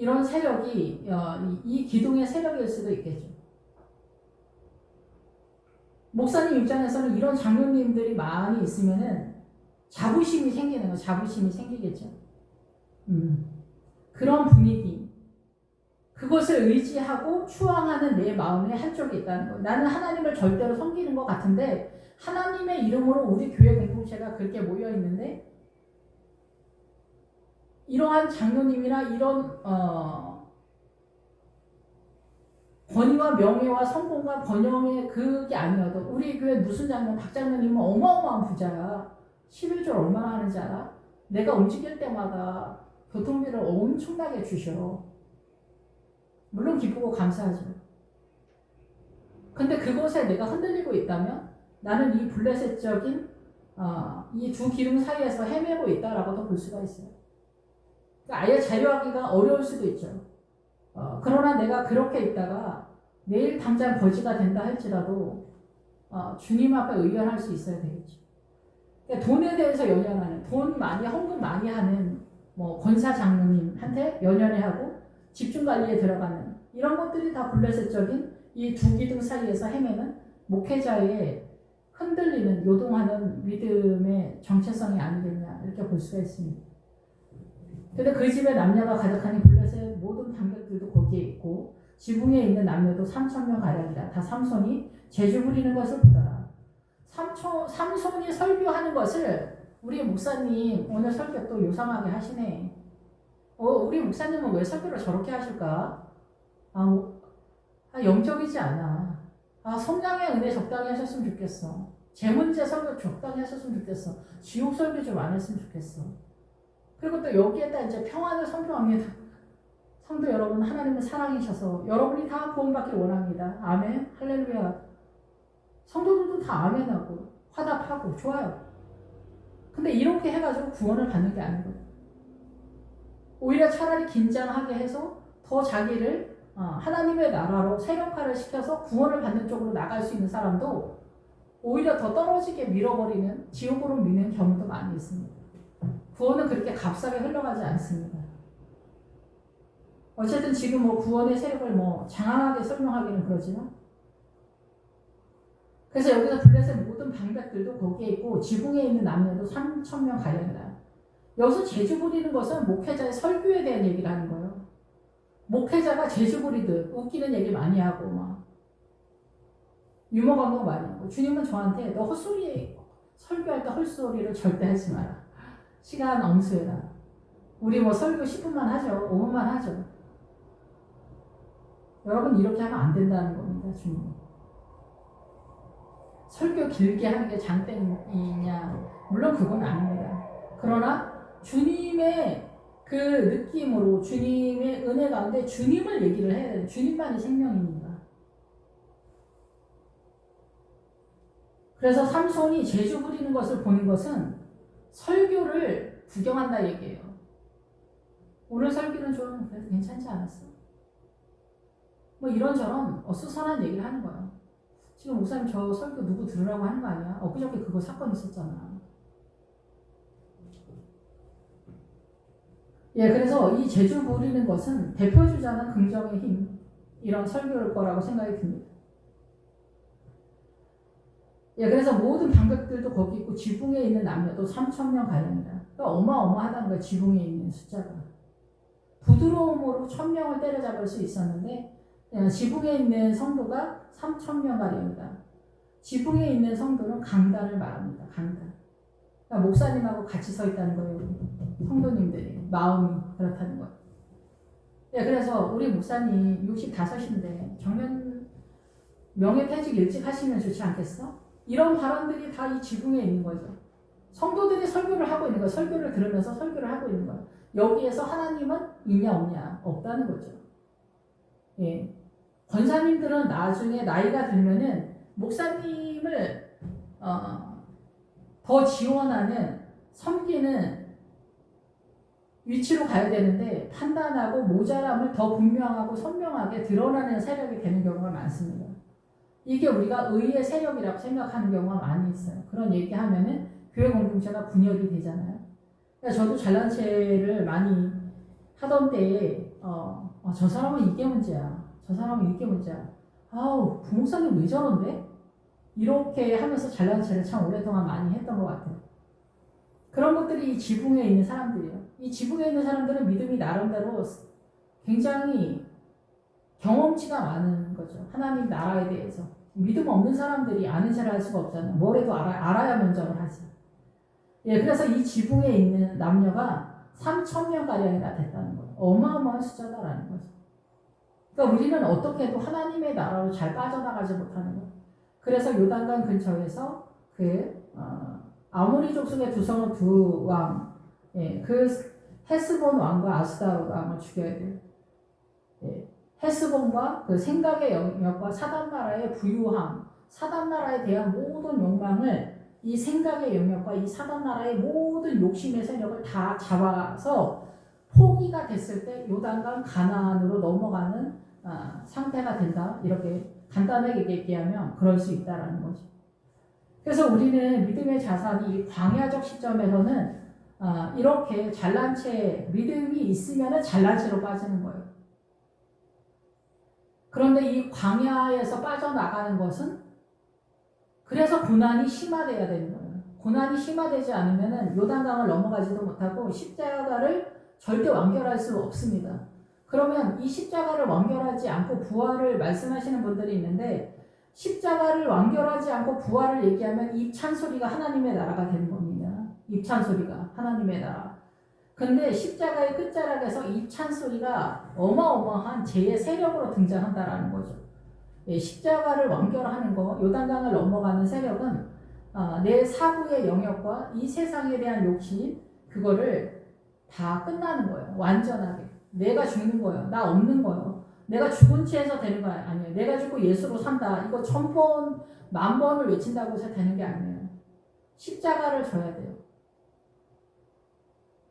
이런 세력이 이 기둥의 세력일 수도 있겠죠. 목사님 입장에서는 이런 장로님들이 많이 있으면은 자부심이 생기는 거, 자부심이 생기겠죠. 그런 분위기, 그것을 의지하고 추앙하는 내 마음에 한쪽에 있다는 거. 나는 하나님을 절대로 섬기는 것 같은데 하나님의 이름으로 우리 교회 공동체가 그렇게 모여 있는데 이러한 장로님이나 이런 권위와 명예와 성공과 번영의 그게 아니어도 우리 교회 무슨 장로님, 박 장로님은 어마어마한 부자야. 11조 얼마나 하는지 알아? 내가 움직일 때마다 교통비를 엄청나게 주셔. 물론 기쁘고 감사하죠. 근데 그것에 내가 흔들리고 있다면 나는 이 블레셋적인 이 두 기둥 사이에서 헤매고 있다라고도 볼 수가 있어요. 그러니까 아예 자유하기가 어려울 수도 있죠. 그러나 내가 그렇게 있다가 내일 당장 거지가 된다 할지라도 주님 앞에 의연할 수 있어야 되겠죠. 그러니까 돈에 대해서 연연하는, 돈 많이 헌금 많이 하는 권사 장로님한테 연연해하고 집중관리에 들어가는 이런 것들이 다 블레셋적인 이 두 기둥 사이에서 헤매는 목회자의 흔들리는 요동하는 믿음의 정체성이 아니겠냐 이렇게 볼 수가 있습니다. 근데 그 집에 남녀가 가득하니 블레셋 모든 방백들도 거기에 있고 지붕에 있는 남녀도 3,000명 가량이라. 다 삼손이 재주 부리는 것을 보더라. 삼손이 설교하는 것을 우리 목사님 오늘 설교 또 요상하게 하시네. 우리 목사님은 왜 설교를 저렇게 하실까? 영적이지 않아. 성령의 은혜 적당히 하셨으면 좋겠어. 제 문제 설교 적당히 하셨으면 좋겠어. 지옥 설교 좀 안 했으면 좋겠어. 그리고 또 여기에다 이제 평안을 선포합니다. 성도 여러분, 하나님은 사랑이셔서 여러분이 다 구원받길 원합니다. 아멘, 할렐루야. 성도들도 다 아멘하고 화답하고 좋아요. 근데 이렇게 해가지고 구원을 받는 게 아니거든요. 오히려 차라리 긴장하게 해서 더 자기를 하나님의 나라로 세력화를 시켜서 구원을 받는 쪽으로 나갈 수 있는 사람도 오히려 더 떨어지게 밀어버리는, 지옥으로 미는 경우도 많이 있습니다. 구원은 그렇게 값싸게 흘러가지 않습니다. 어쨌든 지금 구원의 세력을 장황하게 설명하기는 그러지만, 그래서 여기서 블레셋 모든 방백들도 거기에 있고 지붕에 있는 남녀도 3,000명 가량이다. 여기서 재주 부리는 것은 목회자의 설교에 대한 얘기를 하는 거예요. 목회자가 재주 부리듯 웃기는 얘기 많이 하고 유머 감동 많이 하고, 주님은 저한테 너 헛소리 설교할 때 헛소리를 절대 하지 마라. 시간 엄수해라. 우리 설교 10분만 하죠. 5분만 하죠. 여러분 이렇게 하면 안 된다는 겁니다. 주님. 설교 길게 하는 게 장땡이냐? 물론 그건 아닙니다. 그러나 주님의 그 느낌으로 주님의 은혜 가운데 주님을 얘기를 해야 돼요. 주님만이 생명입니다. 그래서 삼손이 재주 부리는 것을 보는 것은 설교를 구경한다 얘기예요. 오늘 설교는 좀 그래도 괜찮지 않았어? 뭐 이런저런 어수선한 얘기를 하는 거예요. 지금 목사님 저 설교 누구 들으라고 하는 거 아니야? 엊그저께 그거 사건 있었잖아. 예, 그래서 이 재주 부리는 것은 대표주자는 긍정의 힘, 이런 설교일 거라고 생각이 듭니다. 예, 그래서 모든 방백들도 거기 있고 지붕에 있는 남녀도 3,000명 가량이다. 그러니까 어마어마하다는 거예요. 지붕에 있는 숫자가. 부드러움으로 1,000명을 때려잡을 수 있었는데 지붕에 있는 성도가 3,000명 가량이다. 지붕에 있는 성도는 강단을 말합니다. 강단. 그러니까 목사님하고 같이 서 있다는 거예요. 성도님들이 마음이 그렇다는 거예요. 예, 그래서 우리 목사님 65인데 정년 명예퇴직 일찍 하시면 좋지 않겠어? 이런 발언들이 다 이 지붕에 있는 거죠. 성도들이 설교를 하고 있는 거예요. 설교를 들으면서 설교를 하고 있는 거예요. 여기에서 하나님은 있냐 없냐? 없다는 거죠. 예. 권사님들은 나중에 나이가 들면은 목사님을 더 지원하는 섬기는 위치로 가야 되는데 판단하고 모자람을 더 분명하고 선명하게 드러나는 세력이 되는 경우가 많습니다. 이게 우리가 의의 세력이라고 생각하는 경우가 많이 있어요. 그런 얘기하면은 교회 공동체가 분열이 되잖아요. 그러니까 저도 잘난 체를 많이 하던 때에 저 사람은 이게 문제야. 저 사람은 이게 문제야. 아우 부목사님 왜 저런데? 이렇게 하면서 잘난 체를 참 오랫동안 많이 했던 것 같아요. 그런 것들이 이 지붕에 있는 사람들이에요. 이 지붕에 있는 사람들은 믿음이 나름대로 굉장히 경험치가 많은 거죠. 하나님 나라에 대해서. 믿음 없는 사람들이 아는 체를 할 수가 없잖아요. 뭐래도 알아야 면접을 하지. 예, 그래서 이 지붕에 있는 남녀가 3,000명가량이나 됐다는 거예요. 어마어마한 숫자다라는 거죠. 그러니까 우리는 어떻게 해도 하나님의 나라로 잘 빠져나가지 못하는 거예요. 그래서 요단강 근처에서 아모리 족속의 두 왕, 예, 그 헤스본 왕과 아스다롯 왕을 죽여야 돼요. 예, 헤스본과 그 생각의 영역과 사단 나라의 부유함, 사단 나라에 대한 모든 욕망을 이 생각의 영역과 이 사단 나라의 모든 욕심의 세력을 다 잡아서 포기가 됐을 때 요단강 가나안으로 넘어가는 상태가 된다. 이렇게 간단하게 얘기하면 그럴 수 있다라는 거죠. 그래서 우리는 믿음의 자산이 광야적 시점에서는 이렇게 잘난 채 믿음이 있으면 잘난 채로 빠지는 거예요. 그런데 이 광야에서 빠져나가는 것은 그래서 고난이 심화돼야 되는 거예요. 고난이 심화되지 않으면 요단강을 넘어가지도 못하고 십자가를 절대 완결할 수 없습니다. 그러면 이 십자가를 완결하지 않고 부활을 말씀하시는 분들이 있는데 십자가를 완결하지 않고 부활을 얘기하면 입찬소리가 하나님의 나라가 되는 겁니다. 입찬소리가 하나님의 나라. 근데 십자가의 끝자락에서 입찬소리가 어마어마한 죄의 세력으로 등장한다라는 거죠. 예, 십자가를 완결하는 거, 요단강을 넘어가는 세력은 내 사고의 영역과 이 세상에 대한 욕심, 그거를 다 끝나는 거예요. 완전하게. 내가 죽는 거예요. 나 없는 거예요. 내가 죽은 채에서 되는 거 아니에요. 내가 죽고 예수로 산다. 이거 1,000번, 10,000번을 외친다고 해서 되는 게 아니에요. 십자가를 져야 돼요.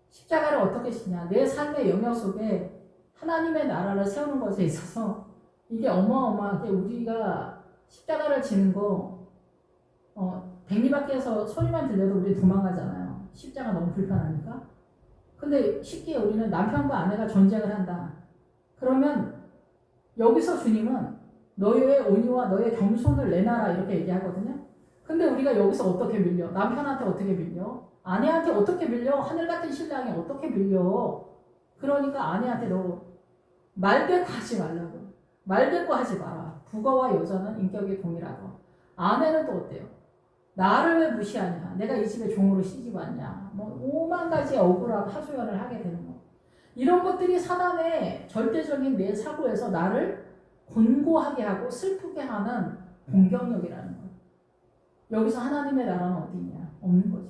십자가를 어떻게 지냐. 내 삶의 영역 속에 하나님의 나라를 세우는 것에 있어서 이게 어마어마하게 우리가 십자가를 지는 거 백리 밖에서 소리만 들려도 우리 도망가잖아요. 십자가 너무 불편하니까. 근데 쉽게 우리는 남편과 아내가 전쟁을 한다. 그러면 여기서 주님은 너의 온유와 너의 겸손을 내놔라 이렇게 얘기하거든요. 근데 우리가 여기서 어떻게 밀려? 남편한테 어떻게 밀려? 아내한테 어떻게 밀려? 하늘 같은 신랑이 어떻게 밀려? 그러니까 아내한테 너 말대꾸 하지 말라고. 말대꾸 하지 마라. 부가와 여자는 인격이 동일하다. 아내는 또 어때요? 나를 왜 무시하냐? 내가 이 집에 종으로 시집 왔냐? 뭐 5만 가지 억울한 하소연을 하게 되는 거. 이런 것들이 사단의 절대적인 내 사고에서 나를 곤고하게 하고 슬프게 하는 공격력이라는 거예요. 여기서 하나님의 나라는 어디 있냐? 없는 거죠.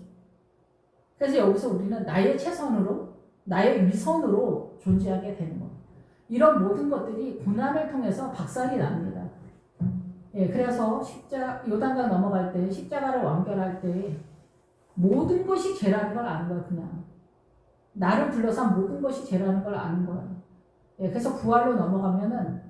그래서 여기서 우리는 나의 최선으로, 나의 위선으로 존재하게 되는 거예요. 이런 모든 것들이 고난을 통해서 박살이 납니다. 예, 그래서 요단강 넘어갈 때, 십자가를 완결할 때 모든 것이 죄라는 걸 아는 거예요, 그냥. 나를 둘러싼 모든 것이 죄라는 걸 아는 거예요. 예, 그래서 부활로 넘어가면은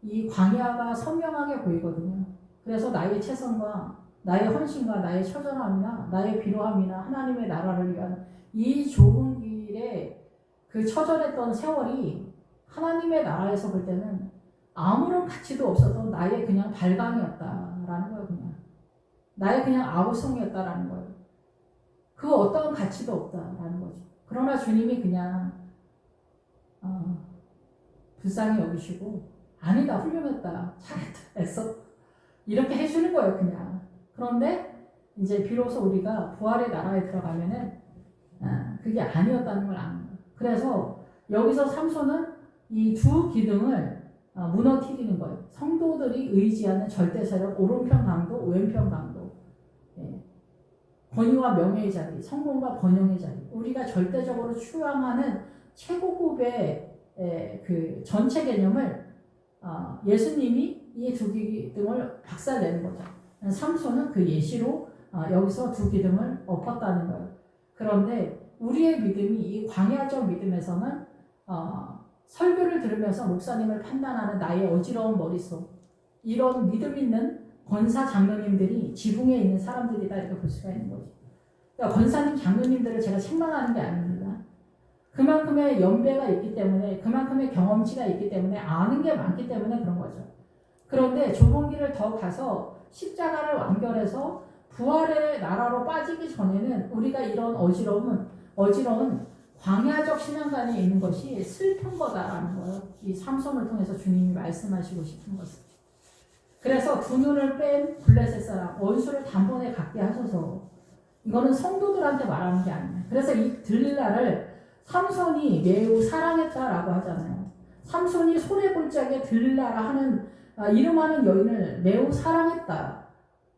이 광야가 선명하게 보이거든요. 그래서 나의 최선과 나의 헌신과 나의 처절함이나 나의 비로함이나 하나님의 나라를 위한 이 좁은 길에 그 처절했던 세월이 하나님의 나라에서 볼 때는 아무런 가치도 없어도 나의 그냥 발광이었다라는 거예요. 그냥 나의 그냥 아우성이었다라는 거예요. 그 어떤 가치도 없다라는 거죠. 그러나 주님이 그냥 불쌍히 여기시고 아니다, 훌륭했다, 잘했다, 애써 이렇게 해주는 거예요. 그냥. 그런데 이제 비로소 우리가 부활의 나라에 들어가면은 그게 아니었다는 걸 아는 거예요. 그래서 여기서 삼손은 이 두 기둥을 무너뜨리는 거예요. 성도들이 의지하는 절대 세력, 오른편 강도, 왼편 강도, 권위와 명예의 자리, 성공과 번영의 자리, 우리가 절대적으로 추앙하는 최고급의 그 전체 개념을 예수님이 이 두 기둥을 박살내는 거죠. 삼손은 그 예시로 여기서 두 기둥을 엎었다는 거예요. 그런데 우리의 믿음이 이 광야적 믿음에서는 설교를 들으면서 목사님을 판단하는 나의 어지러운 머릿속, 이런 믿음 있는 권사 장로님들이 지붕에 있는 사람들이다, 이렇게 볼 수가 있는 거죠. 그러니까 권사님 장로님들을 제가 책망하는 게 아닙니다. 그만큼의 연배가 있기 때문에, 그만큼의 경험치가 있기 때문에, 아는 게 많기 때문에 그런 거죠. 그런데 좁은 길을 더 가서 십자가를 완결해서 부활의 나라로 빠지기 전에는 우리가 이런 어지러운 광야적 신앙관에 있는 것이 슬픈 거다라는 거예요. 이 삼손을 통해서 주님이 말씀하시고 싶은 것은. 그래서 두 눈을 뺀 블레셋 사람, 원수를 단번에 갖게 하셔서, 이거는 성도들한테 말하는 게 아니에요. 그래서 이 들릴라를 삼손이 매우 사랑했다라고 하잖아요. 삼손이 소래골짜기에 들릴라라 하는 이름하는 여인을 매우 사랑했다.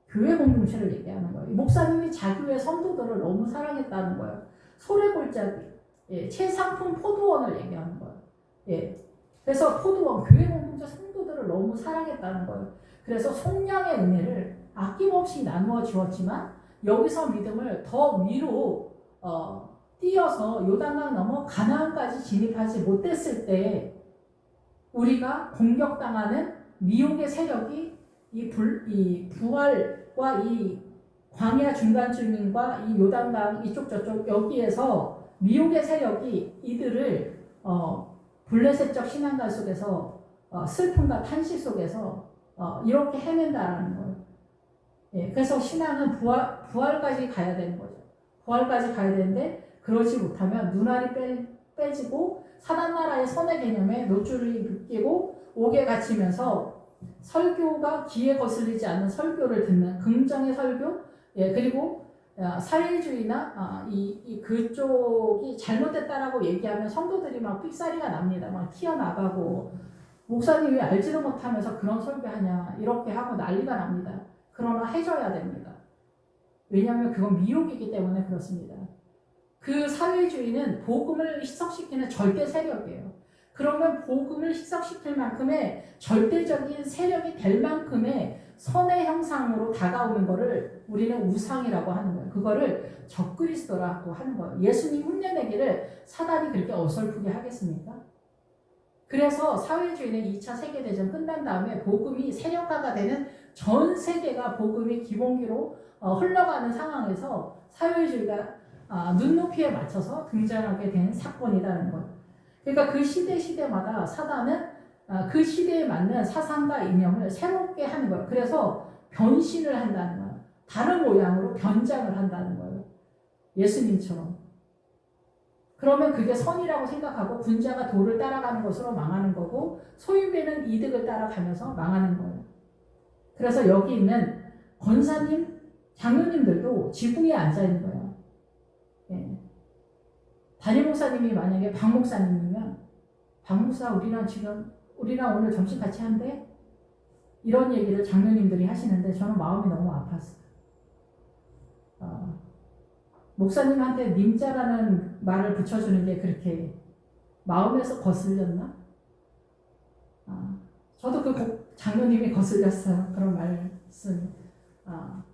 교회 공동체를 얘기하는 거예요. 목사님이 자교회 성도들을 너무 사랑했다는 거예요. 소래골짜기, 최상품 포도원을 얘기하는 거예요. 그래서 포도원, 교회 공동체 성도들을 너무 사랑했다는 거예요. 그래서 속량의 은혜를 아낌없이 나누어 주었지만, 여기서 믿음을 더 위로 뛰어서 요단강 넘어 가나안까지 진입하지 못했을 때 우리가 공격당하는 미혹의 세력이 이 부활과 이 광야 중간주민과 이 요단강 이쪽 저쪽 여기에서 미혹의 세력이 이들을 블레셋적 신앙관 속에서 슬픔과 탄식 속에서 이렇게 해낸다라는 거예요. 그래서 신앙은 부활까지 가야 되는 거죠. 부활까지 가야 되는데 그러지 못하면 눈알이 빼지고 사단나라의 선의 개념에 노줄이 묶이고 옥에 갇히면서 설교가 귀에 거슬리지 않는 설교를 듣는 긍정의 설교, 그리고 사회주의나 그쪽이 잘못됐다라고 얘기하면 성도들이 막 삑사리가 납니다. 막 튀어나가고 목사님이 알지도 못하면서 그런 설교하냐 이렇게 하고 난리가 납니다. 그러나 해줘야 됩니다. 왜냐하면 그건 미혹이기 때문에 그렇습니다. 그 사회주의는 복음을 희석시키는 절대 세력이에요. 그러면 복음을 희석시킬 만큼의 절대적인 세력이 될 만큼의 선의 형상으로 다가오는 것을 우리는 우상이라고 하는 거예요. 그거를 적그리스도라고 하는 거예요. 예수님 흉내내기를 사단이 그렇게 어설프게 하겠습니까? 그래서 사회주의는 2차 세계대전 끝난 다음에 복음이 세력화가 되는, 전 세계가 복음이 기본기로 흘러가는 상황에서 사회주의가 눈높이에 맞춰서 등장하게 된 사건이라는 거예요. 그러니까 그 시대마다 사단은 그 시대에 맞는 사상과 이념을 새롭게 하는 거예요. 그래서 변신을 한다는 거예요. 다른 모양으로 변장을 한다는 거예요. 예수님처럼. 그러면 그게 선이라고 생각하고 군자가 도를 따라가는 것으로 망하는 거고 소유배는 이득을 따라가면서 망하는 거예요. 그래서 여기 있는 권사님, 장로님들도 지붕에 앉아 있는 거예요. 담임 목사님이 만약에 박 목사님이면, 박 목사 우리랑 오늘 점심 같이 한대? 이런 얘기를 장로님들이 하시는데 저는 마음이 너무 아팠어요. 목사님한테 님자라는 말을 붙여주는 게 그렇게 마음에서 거슬렸나? 저도 그 장로님이 거슬렸어요. 그런 말씀.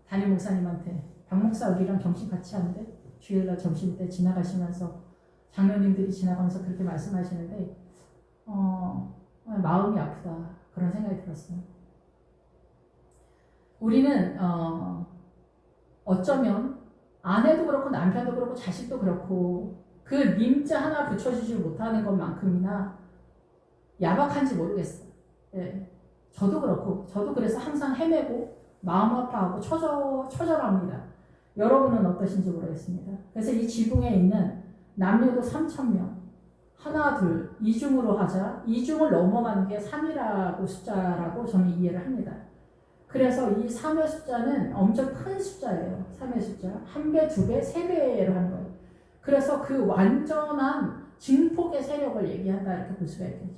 담임 목사님한테 박 목사 우리랑 점심 같이 하는데 주일날 점심 때 지나가시면서 장로님들이 지나가면서 그렇게 말씀하시는데 마음이 아프다. 그런 생각이 들었어요. 우리는 어쩌면 아내도 그렇고 남편도 그렇고 자식도 그렇고 그 님자 하나 붙여주지 못하는 것만큼이나 야박한지 모르겠어요. 예. 저도 그렇고 저도 그래서 항상 헤매고 마음 아파하고 처절합니다. 여러분은 어떠신지 모르겠습니다. 그래서 이 지붕에 있는 남녀도 3,000명 하나 둘 이중으로 하자. 이중을 넘어가는 게 3이라고 숫자라고 저는 이해를 합니다. 그래서 이 3의 숫자는 엄청 큰 숫자예요. 3의 숫자. 1배, 2배, 3배로 하는 거예요. 그래서 그 완전한 증폭의 세력을 얘기한다 이렇게 볼 수가 있겠죠.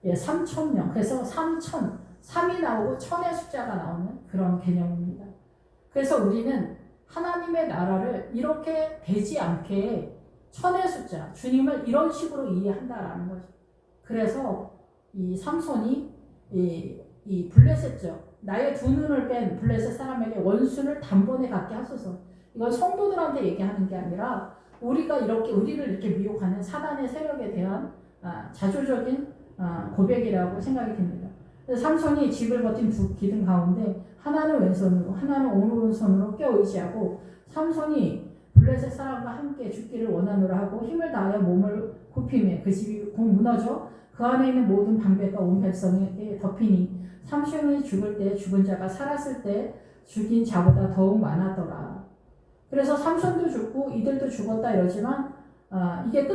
예, 3,000명. 그래서 3,000, 3이 나오고 1,000의 숫자가 나오는 그런 개념입니다. 그래서 우리는 하나님의 나라를 이렇게 되지 않게 1,000의 숫자, 주님을 이런 식으로 이해한다라는 거죠. 그래서 이 삼손이 이 블레셋죠. 나의 두 눈을 뺀 블레셋 사람에게 원수를 단번에 갖게 하소서. 이건 성도들한테 얘기하는 게 아니라 우리를 이렇게 미혹하는 사단의 세력에 대한 자조적인 고백이라고 생각이 됩니다. 그래서 삼손이 집을 버틴 두 기둥 가운데 하나는 왼손으로 하나는 오른손으로 껴의지하고 삼손이 블레셋 사람과 함께 죽기를 원하노라 하고 힘을 다하여 몸을 굽히며 그 집이 곧 무너져 그 안에 있는 모든 방백과 온 백성에게 덮이니 삼손이 죽을 때 죽은 자가 살았을 때 죽인 자보다 더욱 많았더라. 그래서 삼손도 죽고 이들도 죽었다 이러지만 이게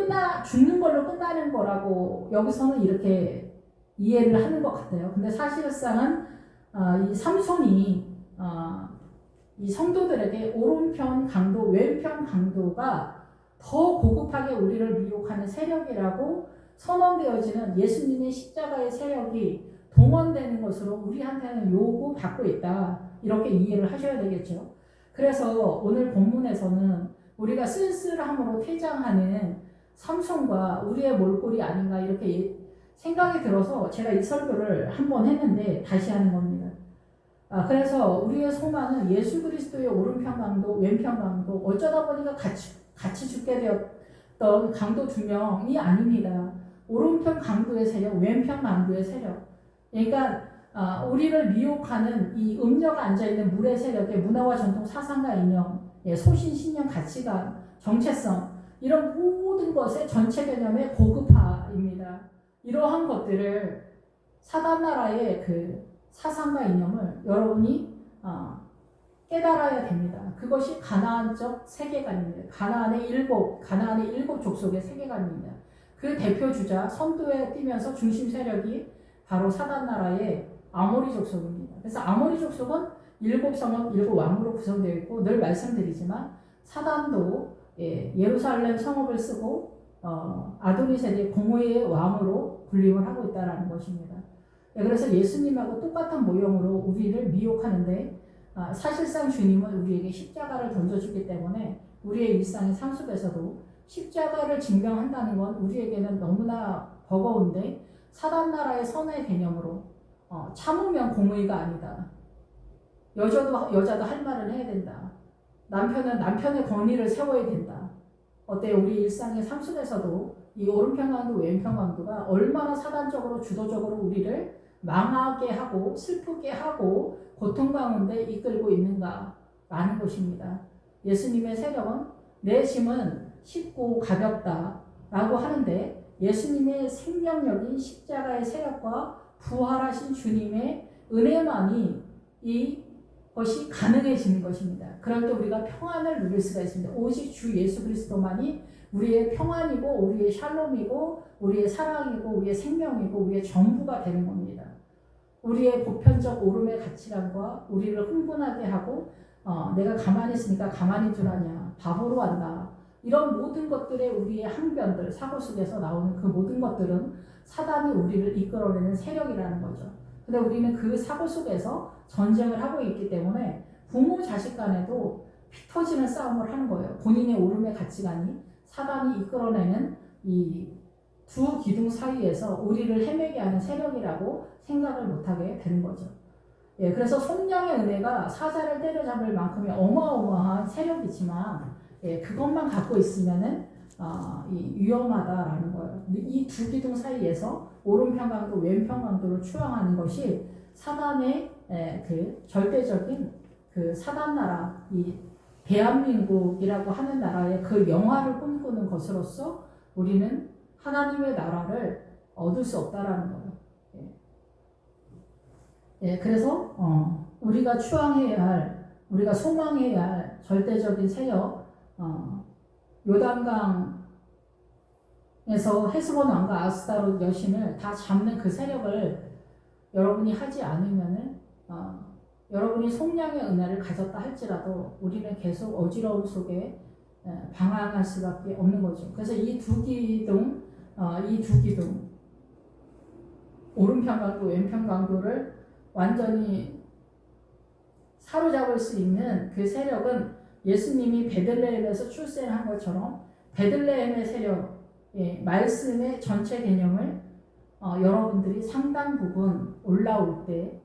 죽는 걸로 끝나는 거라고 여기서는 이렇게 이해를 하는 것 같아요. 근데 사실상은 이 삼손이 이 성도들에게 오른편 강도, 왼편 강도가 더 고급하게 우리를 미혹하는 세력이라고 선언되어지는 예수님의 십자가의 세력이 동원되는 것으로 우리한테는 요구받고 있다. 이렇게 이해를 하셔야 되겠죠. 그래서 오늘 본문에서는 우리가 쓸쓸함으로 퇴장하는 삼손과 우리의 몰골이 아닌가 이렇게 생각이 들어서 제가 이 설교를 한번 했는데 다시 하는 겁니다. 그래서 우리의 소망은 예수 그리스도의 오른편 강도, 왼편 강도, 어쩌다 보니까 같이 죽게 되었던 강도 두 명이 아닙니다. 오른편 강도의 세력, 왼편 강도의 세력. 그러니까 우리를 미혹하는 이 음녀가 앉아있는 물의 세력의 문화와 전통, 사상과 이념, 소신, 신념, 가치관, 정체성 이런 모든 것의 전체 개념의 고급화입니다. 이러한 것들을 사단 나라의 그 사상과 이념을 여러분이 깨달아야 됩니다. 그것이 가나안적 세계관입니다. 가나안의 일곱 족속의 세계관입니다. 그 대표 주자 선두에 뛰면서 중심 세력이 바로 사단 나라의 아모리 족속입니다. 그래서 아모리 족속은 7성읍 7왕으로 구성되어 있고 늘 말씀드리지만 사단도 예루살렘 성읍을 쓰고 아도니세대 공의의 왕으로 군림을 하고 있다는 것입니다. 그래서 예수님하고 똑같은 모형으로 우리를 미혹하는데 사실상 주님은 우리에게 십자가를 던져주기 때문에 우리의 일상의 삶 속에서도 십자가를 증명한다는 건 우리에게는 너무나 버거운데 사단 나라의 선의 개념으로 참으면 공의가 아니다. 여자도 할 말을 해야 된다. 남편은 남편의 권위를 세워야 된다. 어때요? 우리 일상의 삶 속에서도 이 오른편 강도, 왼편 강도가 얼마나 사단적으로 주도적으로 우리를 망하게 하고 슬프게 하고 고통 가운데 이끌고 있는가라는 것입니다. 예수님의 세력은 내 짐은 쉽고 가볍다라고 하는데 예수님의 생명력인 십자가의 세력과 부활하신 주님의 은혜만이 이것이 가능해지는 것입니다. 그럴 때 우리가 평안을 누릴 수가 있습니다. 오직 주 예수 그리스도만이 우리의 평안이고 우리의 샬롬이고 우리의 사랑이고 우리의 생명이고 우리의 전부가 되는 겁니다. 우리의 보편적 오름의 가치관과 우리를 흥분하게 하고 내가 가만히 있으니까 가만히 두라냐 바보로 한다. 이런 모든 것들의 우리의 항변들, 사고 속에서 나오는 그 모든 것들은 사단이 우리를 이끌어내는 세력이라는 거죠. 근데 우리는 그 사고 속에서 전쟁을 하고 있기 때문에 부모 자식 간에도 피 터지는 싸움을 하는 거예요. 본인의 오름의 가치관이 사단이 이끌어내는 이 두 기둥 사이에서 우리를 헤매게 하는 세력이라고 생각을 못하게 되는 거죠. 그래서 속량의 은혜가 사자를 때려잡을 만큼의 어마어마한 세력이지만 그것만 갖고 있으면은 이 위험하다라는 거예요. 이 두 기둥 사이에서 오른편 강도, 왼편 강도를 추앙하는 것이 사단의 그 절대적인 그 사단 나라, 이 대한민국이라고 하는 나라의 그 영화를 꿈꾸는 것으로서 우리는 하나님의 나라를 얻을 수 없다라는 거예요. 그래서 우리가 추앙해야 할, 우리가 소망해야 할 절대적인 세력, 요단강에서 헤스본 왕과 아스다롯 여신을 다 잡는 그 세력을 여러분이 하지 않으면은 여러분이 속량의 은혜를 가졌다 할지라도 우리는 계속 어지러움 속에 방황할 수밖에 없는 거죠. 그래서 이 두 기둥 오른편 강도, 왼편 강도를 완전히 사로잡을 수 있는 그 세력은 예수님이 베들레헴에서 출생한 것처럼 베들레헴의 세력, 말씀의 전체 개념을 여러분들이 상당 부분 올라올 때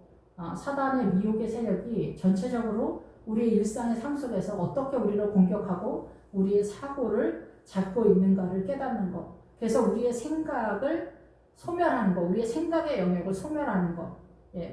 사단의 미혹의 세력이 전체적으로 우리의 일상의 삶 속에서 어떻게 우리를 공격하고 우리의 사고를 잡고 있는가를 깨닫는 것. 그래서 우리의 생각을 소멸하는 것, 우리의 생각의 영역을 소멸하는 것.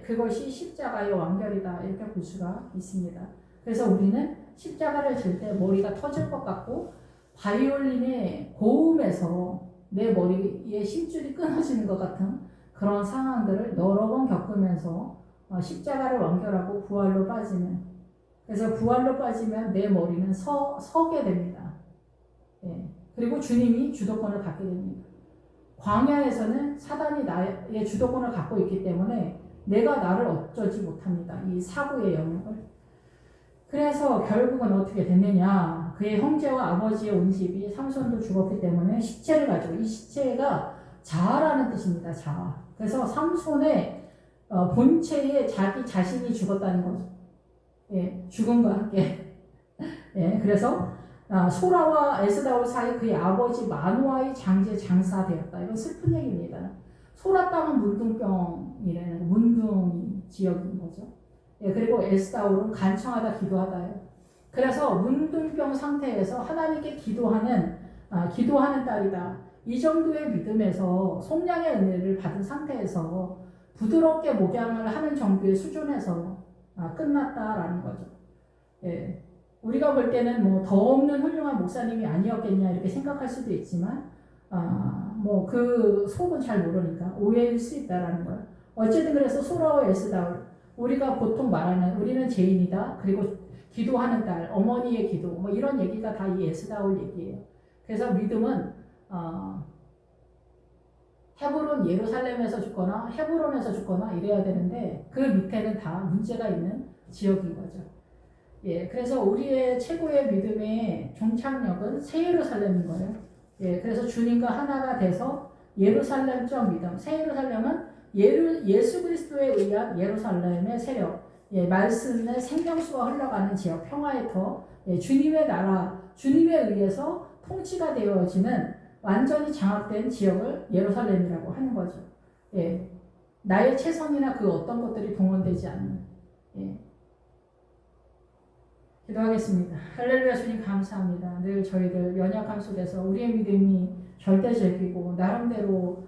그것이 십자가의 완결이다 이렇게 볼 수가 있습니다. 그래서 우리는 십자가를 질 때 머리가 터질 것 같고 바이올린의 고음에서 내 머리에 심줄이 끊어지는 것 같은 그런 상황들을 여러 번 겪으면서 십자가를 완결하고 부활로 빠지는, 그래서 부활로 빠지면 내 머리는 서게 됩니다. 그리고 주님이 주도권을 갖게 됩니다. 광야에서는 사단이 나의 주도권을 갖고 있기 때문에 내가 나를 어쩌지 못합니다. 이 사고의 영역을. 그래서 결국은 어떻게 됐느냐. 그의 형제와 아버지의 온 집이 삼손도 죽었기 때문에 시체를 가지고, 이 시체가 자아라는 뜻입니다. 자아. 그래서 삼손의 본체에 자기 자신이 죽었다는 거죠. 죽음과 함께. 그래서 소라와 에스다올 사이 그의 아버지 마노아의 장지에 장사되었다. 이건 슬픈 얘기입니다. 소라 땅은 문둥병이라는 문둥 지역인 거죠. 그리고 에스다올은 간청하다 기도하다예요. 그래서 문둥병 상태에서 하나님께 기도하는 딸이다. 이 정도의 믿음에서 속량의 은혜를 받은 상태에서 부드럽게 목양을 하는 정도의 수준에서 끝났다라는 거죠. 우리가 볼 때는 뭐 더 없는 훌륭한 목사님이 아니었겠냐 이렇게 생각할 수도 있지만 뭐 그 속은 잘 모르니까 오해일 수 있다라는 거예요. 어쨌든 그래서 소라와 에스다올, 우리가 보통 말하는 우리는 죄인이다, 그리고 기도하는 딸, 어머니의 기도, 뭐 이런 얘기가 다 이 에스다올 얘기예요. 그래서 믿음은 헤브론 예루살렘에서 죽거나 헤브론에서 죽거나 이래야 되는데 그 밑에는 다 문제가 있는 지역인 거죠. 그래서 우리의 최고의 믿음의 종착역은 새 예루살렘인 거예요. 그래서 주님과 하나가 돼서 예루살렘적 믿음. 새 예루살렘은 예수 그리스도에 의한 예루살렘의 세력, 말씀의 생명수가 흘러가는 지역, 평화의 터, 주님의 나라, 주님에 의해서 통치가 되어지는 완전히 장악된 지역을 예루살렘이라고 하는 거죠. 나의 최선이나 그 어떤 것들이 동원되지 않는. 기도하겠습니다. 할렐루야. 주님 감사합니다. 늘 저희들 연약함 속에서 우리의 믿음이 절대적이고 나름대로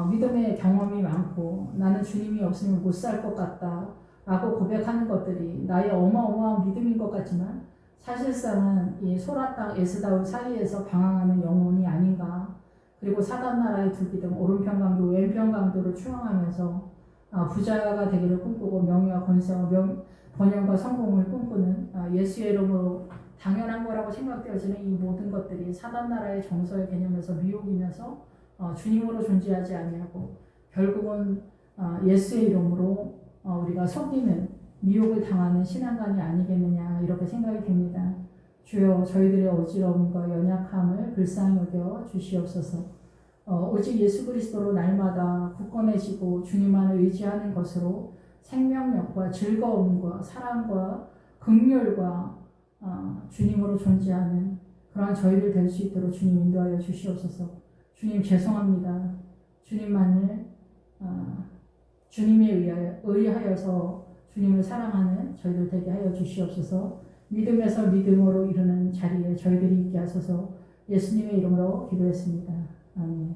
믿음의 경험이 많고 나는 주님이 없으면 못 살 것 같다 라고 고백하는 것들이 나의 어마어마한 믿음인 것 같지만 사실상은 이 소라 땅 에스다올 사이에서 방황하는 영혼이 아닌가. 그리고 사단 나라의 두 기둥 오른편 강도 왼편 강도를 추앙하면서 부자가 되기를 꿈꾸고 명예와 권세와 번영과 성공을 꿈꾸는 예수의 이름으로 당연한 거라고 생각되어지는 이 모든 것들이 사단 나라의 정서의 개념에서 미혹이면서 주님으로 존재하지 아니하고 결국은 예수의 이름으로 우리가 속이는 미혹을 당하는 신앙관이 아니겠느냐 이렇게 생각이 됩니다. 주여 저희들의 어지러움과 연약함을 불쌍히 여겨 주시옵소서. 오직 예수 그리스도로 날마다 굳건해지고 주님만을 의지하는 것으로 생명력과 즐거움과 사랑과 긍휼과 주님으로 존재하는 그러한 저희들 될 수 있도록 주님 인도하여 주시옵소서. 주님 죄송합니다. 주님만을 주님에 의하여서 주님을 사랑하는 저희들 되게 하여 주시옵소서. 믿음에서 믿음으로 이르는 자리에 저희들이 있게 하소서. 예수님의 이름으로 기도했습니다. 아멘.